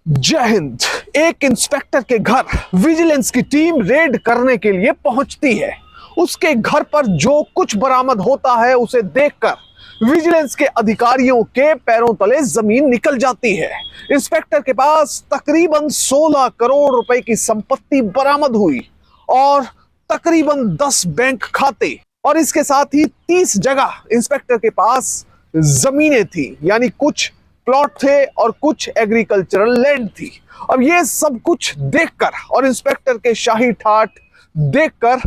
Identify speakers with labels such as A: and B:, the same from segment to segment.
A: जय हिंद। एक इंस्पेक्टर के घर विजिलेंस की टीम रेड करने के लिए पहुंचती है। उसके घर पर जो कुछ बरामद होता है उसे देखकर विजिलेंस के अधिकारियों के पैरों तले जमीन निकल जाती है। इंस्पेक्टर के पास तकरीबन 16 करोड़ रुपए की संपत्ति बरामद हुई और तकरीबन 10 बैंक खाते, और इसके साथ ही 30 जगह इंस्पेक्टर के पास जमीनें थी, यानी कुछ प्लॉट थे और कुछ एग्रीकल्चरल लैंड थी। अब ये सब कुछ देखकर और इंस्पेक्टर के शाही ठाठ देखकर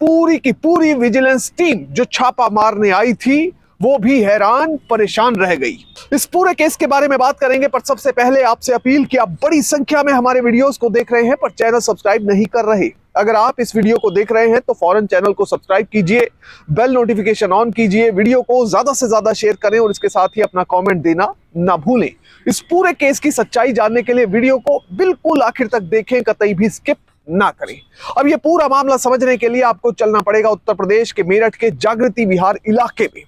A: पूरी की पूरी विजिलेंस टीम जो छापा मारने आई थी वो भी हैरान परेशान रह गई। इस पूरे केस के बारे में बात करेंगे, पर सबसे पहले आपसे अपील कि आप बड़ी संख्या में हमारे वीडियोस को देख रहे हैं पर चैनल सब्सक्राइब नहीं कर रहे। अगर आप इस वीडियो को देख रहे हैं तो फौरन चैनल को सब्सक्राइब कीजिए, बेल नोटिफिकेशन ऑन कीजिए, वीडियो को ज्यादा से ज्यादा शेयर करें और इसके साथ ही अपना कमेंट देना ना भूलें। इस पूरे केस की सच्चाई जानने के लिए वीडियो को बिल्कुल आखिर तक देखें, कतई भी स्किप ना करें। अब ये पूरा मामला समझने के लिए आपको चलना पड़ेगा उत्तर प्रदेश के मेरठ के जागृति विहार इलाके में।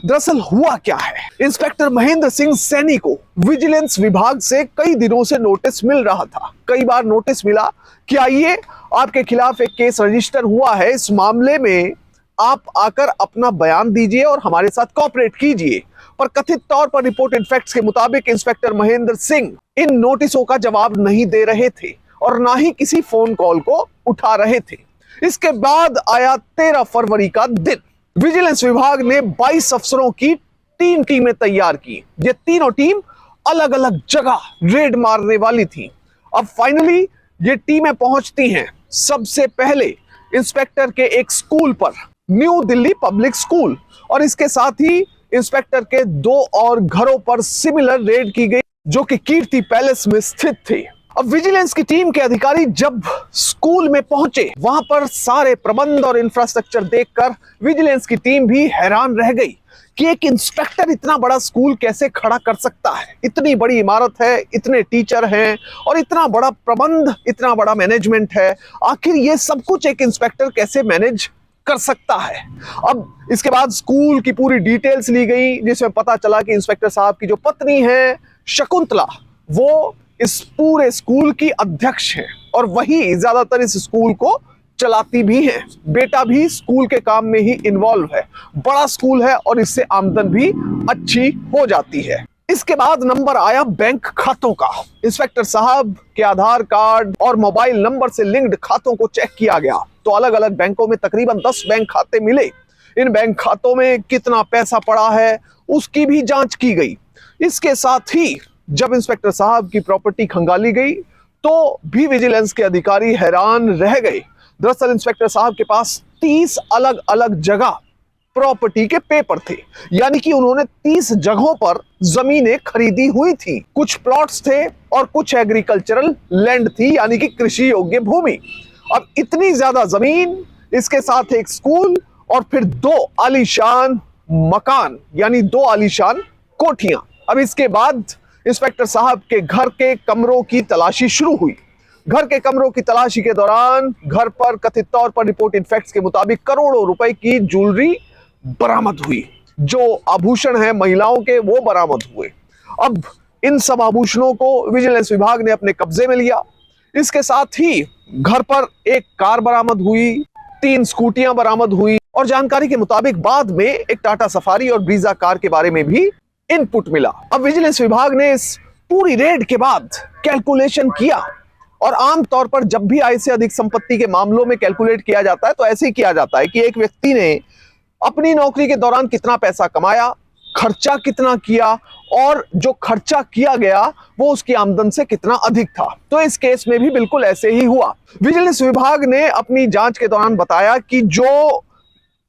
A: दरअसल हुआ क्या है, इंस्पेक्टर महेंद्र सिंह सैनी को विजिलेंस विभाग से कई दिनों से नोटिस मिल रहा था। कई बार नोटिस मिला कि आइए आपके खिलाफ एक केस रजिस्टर हुआ है, इस मामले में आप आकर अपना बयान दीजिए और हमारे साथ कोऑपरेट कीजिए। पर कथित तौर पर रिपोर्टेड फैक्ट्स के मुताबिक इंस्पेक्टर महेंद्र सिंह इन नोटिसों का जवाब नहीं दे रहे थे और ना ही किसी फोन कॉल को उठा रहे थे। इसके बाद आया 13 फरवरी का दिन। विजिलेंस विभाग ने 22 अफसरों की 3 टीमें तैयार की। ये तीनों टीम अलग अलग जगह रेड मारने वाली थी। अब फाइनली ये टीमें पहुंचती हैं सबसे पहले इंस्पेक्टर के एक स्कूल पर, न्यू दिल्ली पब्लिक स्कूल, और इसके साथ ही इंस्पेक्टर के 2 और घरों पर सिमिलर रेड की गई जो कि कीर्ति पैलेस में स्थित थे। अब विजिलेंस की टीम के अधिकारी जब स्कूल में पहुंचे, वहां पर सारे प्रबंध और इंफ्रास्ट्रक्चर देखकर विजिलेंस की टीम भी हैरान रह गई कि एक इंस्पेक्टर इतना बड़ा स्कूल कैसे खड़ा कर सकता है। इतनी बड़ी इमारत है, इतने टीचर हैं और इतना बड़ा प्रबंध, इतना बड़ा मैनेजमेंट है, आखिर ये सब कुछ एक इंस्पेक्टर कैसे मैनेज कर सकता है। अब इसके बाद स्कूल की पूरी डिटेल्स ली गई, जिसमें पता चला कि इंस्पेक्टर साहब की जो पत्नी है शकुंतला, वो इस पूरे स्कूल की अध्यक्ष है और वही ज्यादातर इस स्कूल को चलाती भी है। बेटा भी स्कूल के काम में ही इन्वॉल्व है। बड़ा स्कूल है और इससे आमदन भी अच्छी हो जाती है। इसके बाद नंबर आया बैंक खातों का। इंस्पेक्टर साहब के आधार कार्ड और मोबाइल नंबर से लिंक्ड खातों को चेक किया गया तो अलग अलग बैंकों में तकरीबन 10 बैंक खाते मिले। इन बैंक खातों में कितना पैसा पड़ा है उसकी भी जांच की गई। इसके साथ ही जब इंस्पेक्टर साहब की प्रॉपर्टी खंगाली गई तो भी विजिलेंस के अधिकारी हैरान रह गए। दरअसल इंस्पेक्टर साहब के पास 30 अलग अलग जगह प्रॉपर्टी के पेपर थे, यानी कि उन्होंने 30 जगहों पर जमीनें खरीदी हुई थी। कुछ प्लॉट्स थे और कुछ एग्रीकल्चरल लैंड थी, यानी कि कृषि योग्य भूमि। अब इतनी ज्यादा जमीन, इसके साथ एक स्कूल और फिर 2 आलीशान मकान, यानी 2 आलीशान कोठियां। अब इसके बाद इंस्पेक्टर साहब के घर के कमरों की तलाशी शुरू हुई। घर के कमरों की तलाशी के दौरान घर पर कथित तौर पर रिपोर्टेड फैक्ट्स के मुताबिक करोड़ों रुपए की ज्वेलरी बरामद हुई। जो आभूषण हैं महिलाओं के वो बरामद हुए। अब इन सब आभूषणों को विजिलेंस विभाग ने अपने कब्जे में लिया। इसके साथ ही घर पर एक कार बरामद हुई, 3 स्कूटियां बरामद हुई और जानकारी के मुताबिक बाद में एक टाटा सफारी और ब्रीजा कार के बारे में भी इनपुट मिला। अब विजिलेंस विभाग ने इस पूरी रेड के बाद कैलकुलेशन किया, और आमतौर पर जब भी आय से अधिक संपत्ति के मामलों में कैलकुलेट किया जाता है तो ऐसे ही किया जाता है कि एक व्यक्ति ने अपनी नौकरी के दौरान कितना पैसा कमाया, खर्चा कितना किया और जो खर्चा किया गया वो उसकी आमदन से कितना अधिक था। तो इस केस में भी बिल्कुल ऐसे ही हुआ। विजिलेंस विभाग ने अपनी जांच के दौरान बताया कि जो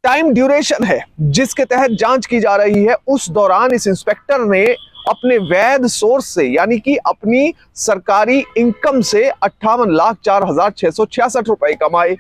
A: टाइम ड्यूरेशन है जिसके तहत जांच की जा रही है, उस दौरान इस इंस्पेक्टर ने अपने वैध सोर्स से, यानी कि अपनी सरकारी इनकम से 58,04,666 रुपए कमाए,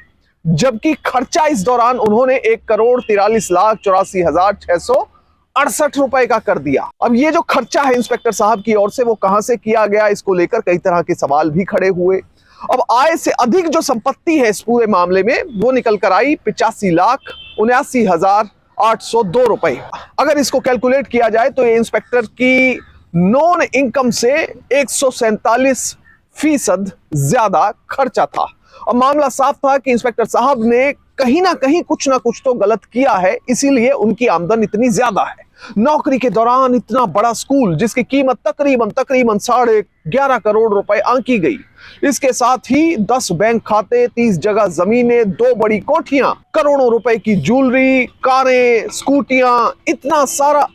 A: जबकि खर्चा इस दौरान उन्होंने 1,43,84,668 रुपए का कर दिया। अब ये जो खर्चा है इंस्पेक्टर साहब की ओर से वो कहां से किया गया, इसको लेकर कई तरह के सवाल भी खड़े हुए। अब आय से अधिक जो संपत्ति है इस पूरे मामले में वो निकल कर आई 85,79,802 रुपए। अगर इसको कैलकुलेट किया जाए तो ये इंस्पेक्टर की नॉन इनकम से 147 फीसद ज्यादा खर्चा था। और मामला साफ था कि इंस्पेक्टर साहब ने कहीं ना कहीं कुछ ना कुछ तो गलत किया है, इसीलिए उनकी आमदन इतनी ज्यादा है। नौकरी के दौरान इतना बड़ा स्कूल जिसकी कीमत तकरीबन 11.5 करोड़ रुपए आंकी गई, इसके साथ ही 10 बैंक खाते, 30 जगह जमीनें, 2 बड़ी कोठियां, करोड़ों रुपए की ज्वेलरी, कारें, स्कूटियां, इतना सारा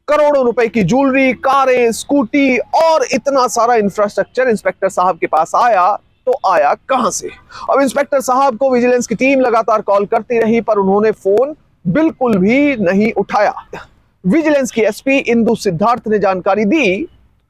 A: करोड़ों रुपए की ज्वेलरी, कारें, स्कूटी और इतना सारा इंफ्रास्ट्रक्चर इंस्पेक्टर साहब के पास आया तो आया कहां से? अब इंस्पेक्टर साहब को विजिलेंस की टीम लगातार कॉल करती रही पर उन्होंने फोन बिल्कुल भी नहीं उठाया। विजिलेंस की एसपी इंदु सिद्धार्थ ने जानकारी दी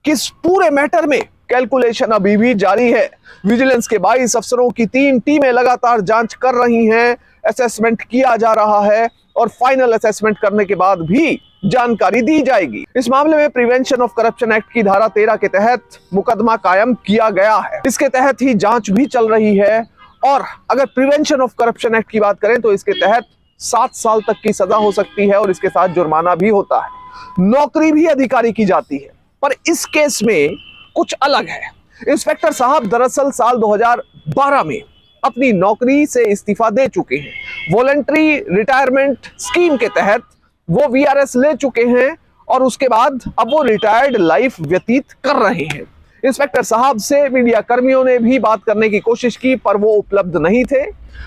A: कि इस पूरे मैटर में कैलकुलेशन अभी भी जारी है। विजिलेंस के 22 अफसरों की 3 टीमें लगातार जांच कर रही हैं, असेसमेंट किया जा रहा है और फाइनल असेसमेंट करने के बाद भी जानकारी दी जाएगी। इस मामले में प्रिवेंशन ऑफ करप्शन एक्ट की धारा 13 के तहत मुकदमा कायम किया गया है। इसके तहत ही जांच भी चल रही है और अगर प्रिवेंशन ऑफ करप्शन एक्ट की बात करें तो इसके तहत 7 साल तक की सजा हो सकती है और इसके साथ जुर्माना भी होता है। नौकरी भी अधिकारी की जाती है, पर इस केस में कुछ अलग है। इंस्पेक्टर साहब दरअसल साल 2012 में अपनी नौकरी से इस्तीफा दे चुके हैं। वॉलंटरी रिटायरमेंट स्कीम के तहत वो वीआरएस ले चुके हैं और उसके बाद अब वो रिटायर्ड लाइफ व्यतीत कर रहे हैं। इंस्पेक्टर साहब से मीडिया कर्मियों ने भी बात करने की कोशिश की पर वो उपलब्ध नहीं थे।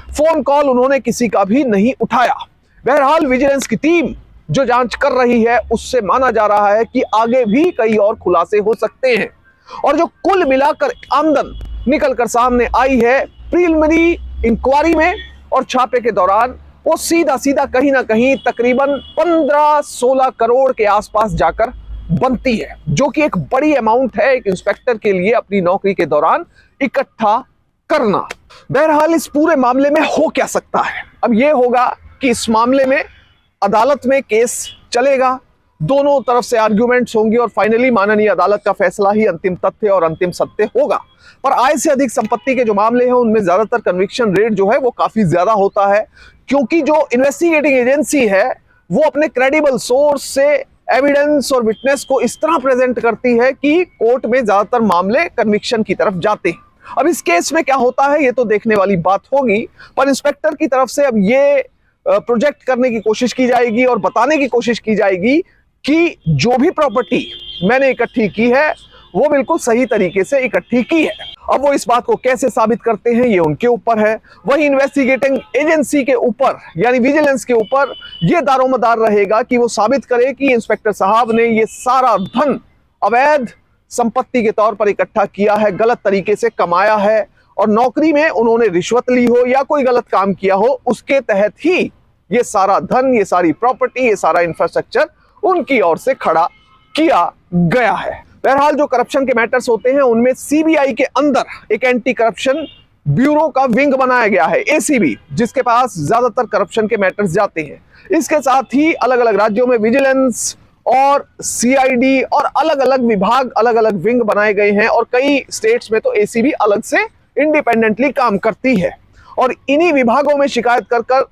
A: फोन कॉल उन्होंने किसी का भी नहीं उठाया। बहरहाल विजिलेंस की टीम जो जांच कर रही है उससे माना जा रहा है कि आगे भी कई और खुलासे हो सकते हैं और जो कुल मिलाकर आमदन निकलकर सामने आई है प्रीलिमिनरी इंक्वायरी में और छापे के दौरान, वो सीधा सीधा कहीं ना कहीं तकरीबन 15-16 करोड़ के आसपास जाकर बनती है, जो कि एक बड़ी अमाउंट है एक इंस्पेक्टर के लिए अपनी नौकरी के दौरान इकट्ठा करना। बहरहाल इस पूरे मामले में हो क्या सकता है? अब यह होगा कि इस मामले में अदालत में केस चलेगा, दोनों तरफ से आर्ग्यूमेंट्स होंगी और फाइनली माननीय अदालत का फैसला ही अंतिम तथ्य और अंतिम सत्य होगा। पर आय से अधिक संपत्ति के जो मामले हैं उनमें ज्यादातर कन्विक्शन रेट जो है वो काफी ज्यादा होता है, क्योंकि जो इन्वेस्टिगेटिंग एजेंसी है वो अपने क्रेडिबल सोर्स से एविडेंस और विटनेस को इस तरह प्रेजेंट करती है कि कोर्ट में ज्यादातर मामले कन्विक्शन की तरफ जाते हैं। अब इस केस में क्या होता है ये तो देखने वाली बात होगी, पर इंस्पेक्टर की तरफ से अब ये प्रोजेक्ट करने की कोशिश की जाएगी और बताने की कोशिश की जाएगी कि जो भी प्रॉपर्टी मैंने इकट्ठी की है वो बिल्कुल सही तरीके से इकट्ठी की है। अब वो इस बात को कैसे साबित करते हैं ये उनके ऊपर है। वही इन्वेस्टिगेटिंग एजेंसी के ऊपर यानी विजिलेंस के ऊपर ये दारोमदार रहेगा कि वो साबित करे कि इंस्पेक्टर साहब ने ये सारा धन अवैध संपत्ति के तौर पर इकट्ठा किया है, गलत तरीके से कमाया है और नौकरी में उन्होंने रिश्वत ली हो या कोई गलत काम किया हो, उसके तहत ही ये सारा धन, ये सारी प्रॉपर्टी, ये सारा इंफ्रास्ट्रक्चर उनकी ओर से खड़ा किया गया है। बहरहाल जो करप्शन के मैटर्स होते हैं उनमें सीबीआई के अंदर एक एंटी करप्शन ब्यूरो का विंग बनाया गया है, एसीबी, जिसके पास ज्यादातर करप्शन के मैटर्स जाते हैं। इसके साथ ही अलग अलग राज्यों में विजिलेंस और सीआईडी और अलग अलग विभाग, अलग अलग विंग बनाए गए हैं और कई स्टेट्स में तो एसीबी अलग से इंडिपेंडेंटली काम करती है और इन्हीं विभागों में शिकायत कर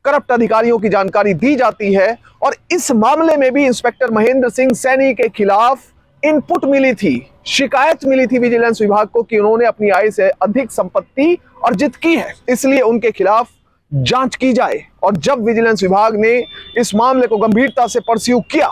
A: करप्ट अधिकारियों की जानकारी दी जाती है। और इस मामले में भी इंस्पेक्टर महेंद्र सिंह सैनी के खिलाफ इनपुट मिली थी, शिकायत मिली थी विजिलेंस विभाग को कि उन्होंने अपनी आय से अधिक संपत्ति अर्जित की है, इसलिए उनके खिलाफ जांच की जाए। और जब विजिलेंस विभाग ने इस मामले को गंभीरता से परस्यू किया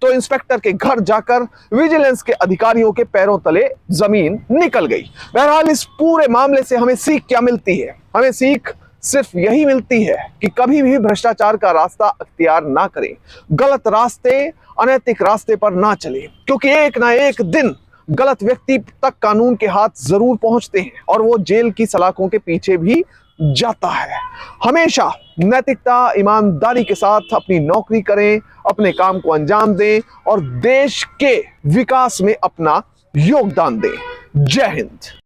A: तो इंस्पेक्टर के घर जाकर विजिलेंस के अधिकारियों के पैरों तले जमीन निकल गई। बहरहाल इस पूरे मामले से हमें सीख क्या मिलती है? हमें सीख सिर्फ यही मिलती है कि कभी भी भ्रष्टाचार का रास्ता अख्तियार ना करें, गलत रास्ते, अनैतिक रास्ते पर ना चले, क्योंकि एक ना एक दिन गलत व्यक्ति तक कानून के हाथ जरूर पहुंचते हैं और वो जेल की सलाखों के पीछे भी जाता है। हमेशा नैतिकता, ईमानदारी के साथ अपनी नौकरी करें, अपने काम को अंजाम दें और देश के विकास में अपना योगदान दें। जय हिंद।